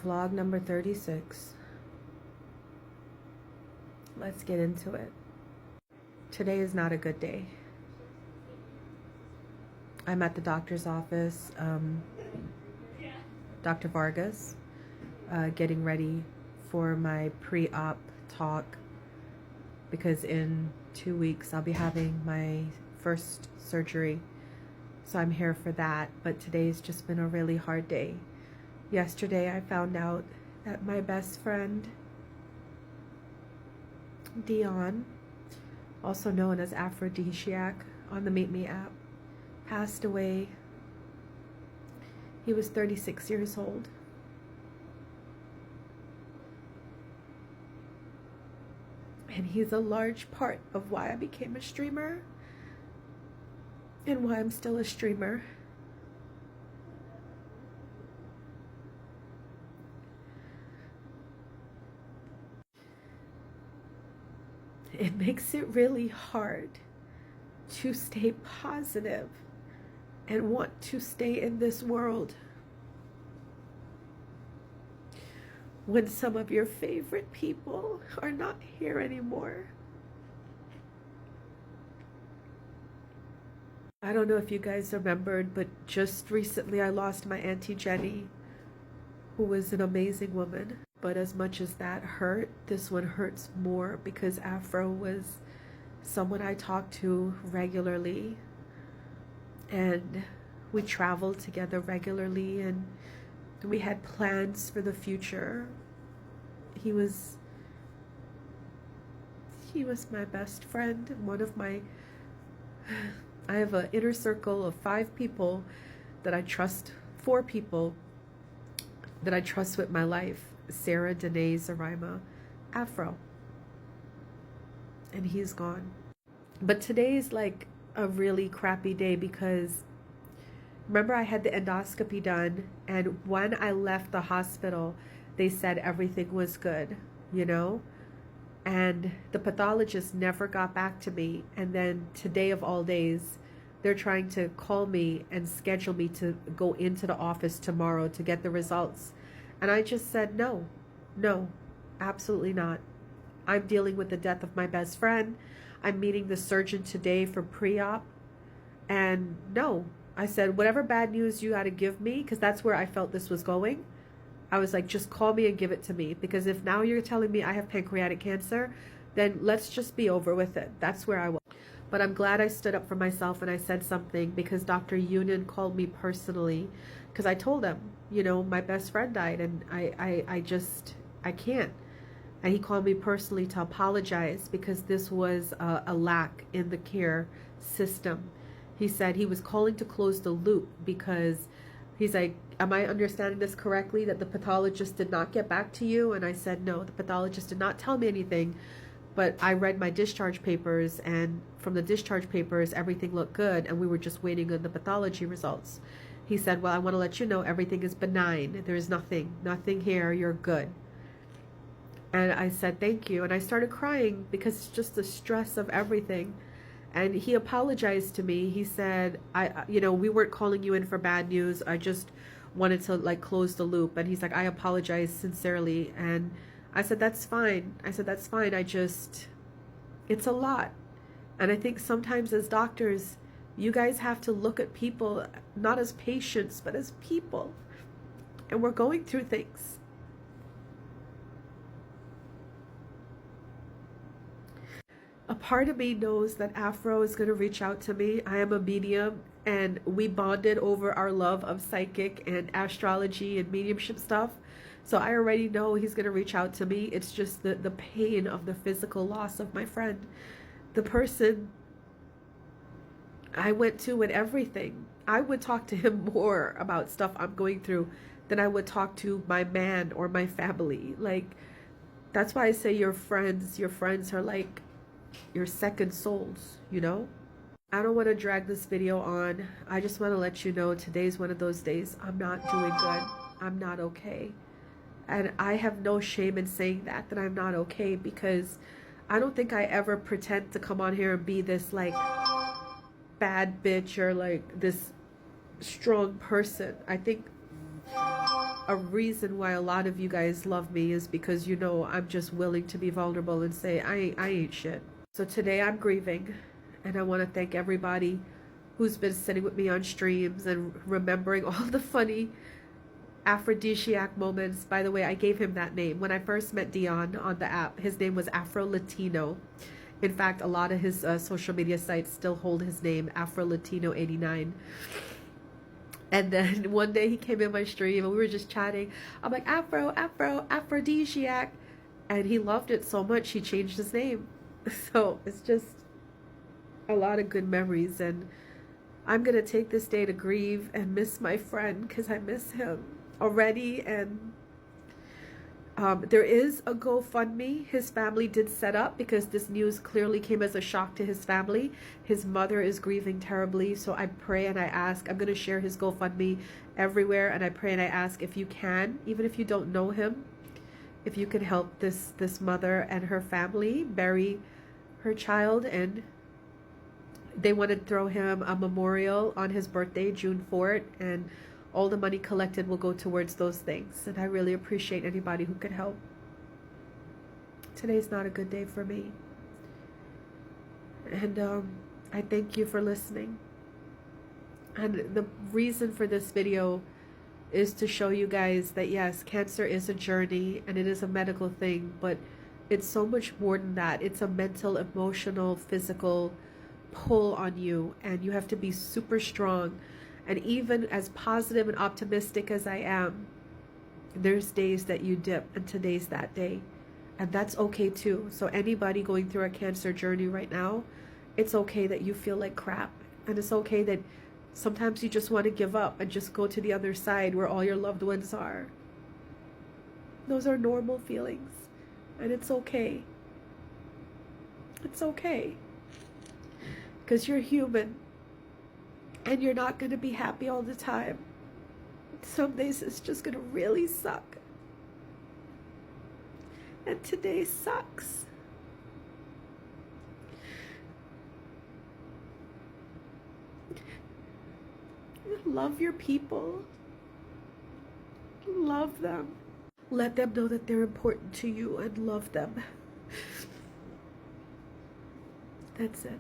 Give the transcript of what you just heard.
Vlog number 36. Let's get into it. Today is not a good day. I'm at the doctor's office, Dr. Vargas, getting ready for my pre-op talk because in 2 weeks I'll be having my first surgery. So I'm here for that, but today's just been a really hard day. Yesterday I found out that my best friend, Dion, also known as Aphrodisiac on the Meet Me app, passed away. He was 36 years old. And he's a large part of why I became a streamer and why I'm still a streamer. It makes it really hard to stay positive and want to stay in this world when some of your favorite people are not here anymore. I don't know if you guys remembered, but just recently I lost my Auntie Jenny, who was an amazing woman. But as much as that hurt, this one hurts more because Afro was someone I talked to regularly, and we traveled together regularly, and we had plans for the future. He was my best friend, one of my I have an inner circle of 5 people that I trust, 4 people that I trust with my life: Sarah, Danae, Zarima, Afro. And he's gone. But today's like a really crappy day because remember I had the endoscopy done, and when I left the hospital they said everything was good, you know? And the pathologist never got back to me. And then today of all days, they're trying to call me and schedule me to go into the office tomorrow to get the results. And I just said, no, absolutely not. I'm dealing with the death of my best friend. I'm meeting the surgeon today for pre-op. And no, I said, whatever bad news you got to give me, because that's where I felt this was going. I was like, just call me and give it to me. Because if now you're telling me I have pancreatic cancer, then let's just be over with it. That's where I was. But I'm glad I stood up for myself and I said something, because Dr. Union called me personally, because I told him, you know, my best friend died and I can't. And he called me personally to apologize because this was a lack in the care system. He said he was calling to close the loop because he's like, am I understanding this correctly, that the pathologist did not get back to you? And I said, no, the pathologist did not tell me anything, but I read my discharge papers, and from the discharge papers, everything looked good, and we were just waiting on the pathology results. He said, well, I want to let you know everything is benign. There is nothing here. You're good. And I said, thank you. And I started crying because it's just the stress of everything. And he apologized to me. He said, we weren't calling you in for bad news. I just wanted to like close the loop. And he's like, I apologize sincerely. And I said, that's fine. It's a lot. And I think sometimes as doctors, you guys have to look at people not as patients, but as people. And we're going through things. A part of me knows that Afro is going to reach out to me. I am a medium, and we bonded over our love of psychic and astrology and mediumship stuff. So I already know he's going to reach out to me. It's just the pain of the physical loss of my friend. The person I went to with everything. I would talk to him more about stuff I'm going through than I would talk to my man or my family. Like, that's why I say your friends are like your second souls, you know? I don't want to drag this video on. I just want to let you know today's one of those days. I'm not doing good. I'm not okay. And I have no shame in saying that I'm not okay, because I don't think I ever pretend to come on here and be this like bad bitch or like this strong person. I think a reason why a lot of you guys love me is because you know I'm just willing to be vulnerable and say I ain't shit. So today I'm grieving, and I want to thank everybody who's been sitting with me on streams and remembering all the funny Aphrodisiac moments. By the way, I gave him that name. When I first met Dion on the app, his name was Afro Latino. In fact, a lot of his social media sites still hold his name, Afro Latino 89. And then one day he came in my stream and we were just chatting. I'm like, Aphrodisiac. And he loved it so much he changed his name. So it's just a lot of good memories. And I'm going to take this day to grieve and miss my friend because I miss him already. And there is a GoFundMe his family did set up because this news clearly came as a shock to his family. His mother is grieving terribly, so I pray and I ask. I'm going to share his GoFundMe everywhere, and I pray and I ask if you can, even if you don't know him, if you can help this mother and her family bury her child. And they want to throw him a memorial on his birthday, June 4th, and all the money collected will go towards those things. And I really appreciate anybody who could help. Today's not a good day for me. And I thank you for listening. And the reason for this video is to show you guys that yes, cancer is a journey and it is a medical thing, but it's so much more than that. It's a mental, emotional, physical pull on you, and you have to be super strong. And even as positive and optimistic as I am, there's days that you dip, and today's that day. And that's okay too. So anybody going through a cancer journey right now, it's okay that you feel like crap. And it's okay that sometimes you just want to give up and just go to the other side where all your loved ones are. Those are normal feelings. And it's okay. It's okay. Because you're human. And you're not going to be happy all the time. Some days it's just going to really suck. And today sucks. Love your people. Love them. Let them know that they're important to you and love them. That's it.